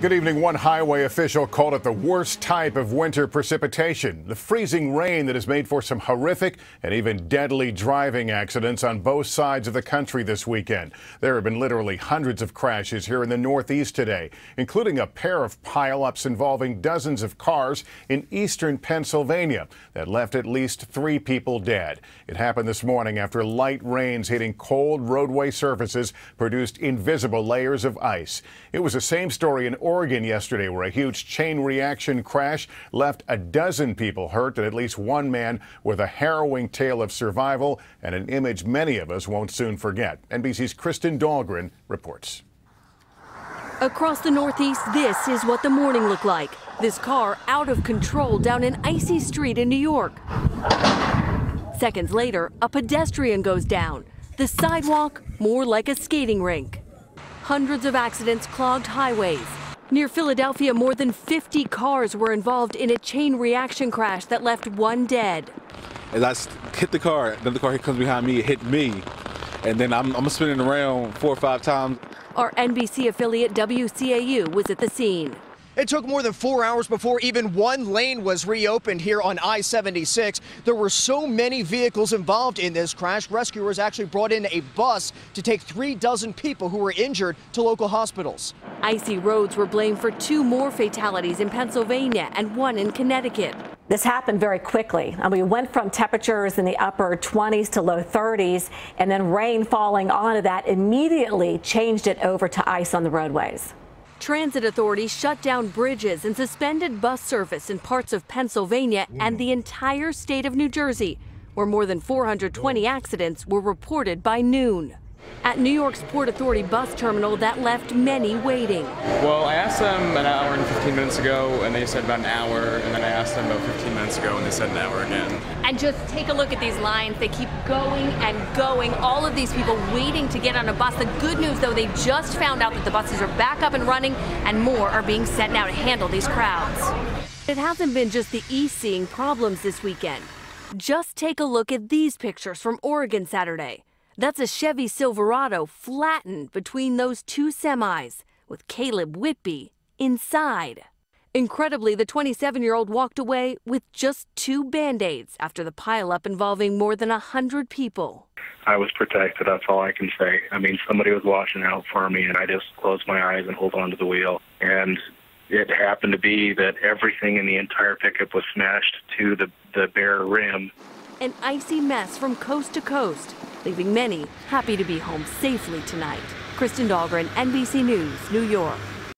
Good evening. One highway official called it the worst type of winter precipitation. The freezing rain that has made for some horrific and even deadly driving accidents on both sides of the country this weekend. There have been literally hundreds of crashes here in the Northeast today, including a pair of pileups involving dozens of cars in eastern Pennsylvania that left at least 3 people dead. It happened this morning after light rains hitting cold roadway surfaces produced invisible layers of ice. It was the same story in Oregon yesterday, where a huge chain reaction crash left a dozen people hurt and at least one man with a harrowing tale of survival and an image many of us won't soon forget. NBC's Kristen Dahlgren reports. Across the Northeast, this is what the morning looked like. This car out of control down an icy street in New York. Seconds later, a pedestrian goes down. The sidewalk more like a skating rink. Hundreds of accidents clogged highways. Near Philadelphia, more than 50 cars were involved in a chain reaction crash that left one dead. As I hit the car, then the car comes behind me, it hit me, and then I'm spinning around 4 or 5 times. Our NBC affiliate WCAU was at the scene. It took more than 4 hours before even one lane was reopened here on I-76. There were so many vehicles involved in this crash. Rescuers actually brought in a bus to take 3 dozen people who were injured to local hospitals. Icy roads were blamed for 2 more fatalities in Pennsylvania and 1 in Connecticut. This happened very quickly. We went from temperatures in the upper 20s to low 30s, and then rain falling onto that immediately changed it over to ice on the roadways. Transit authorities shut down bridges and suspended bus service in parts of Pennsylvania and the entire state of New Jersey, where more than 420 accidents were reported by noon. At New York's Port Authority bus terminal, that left many waiting. Well, I asked them an hour and 15 minutes ago, and they said about an hour, and then I asked them about 15 minutes ago, and they said an hour again. And just take a look at these lines. They keep going and going. All of these people waiting to get on a bus. The good news, though, they just found out that the buses are back up and running, and more are being sent now to handle these crowds. It hasn't been just the East seeing problems this weekend. Just take a look at these pictures from Oregon Saturday. That's a Chevy Silverado flattened between those 2 semis, with Caleb Whitby inside. Incredibly, the 27-year-old walked away with just 2 Band-Aids after the pileup involving more than 100 people. I was protected, that's all I can say. I mean, somebody was watching out for me, and I just closed my eyes and hold on to the wheel. And it happened to be that everything in the entire pickup was smashed to the bare rim. An icy mess from coast to coast, leaving many happy to be home safely tonight. Kristen Dahlgren, NBC News, New York.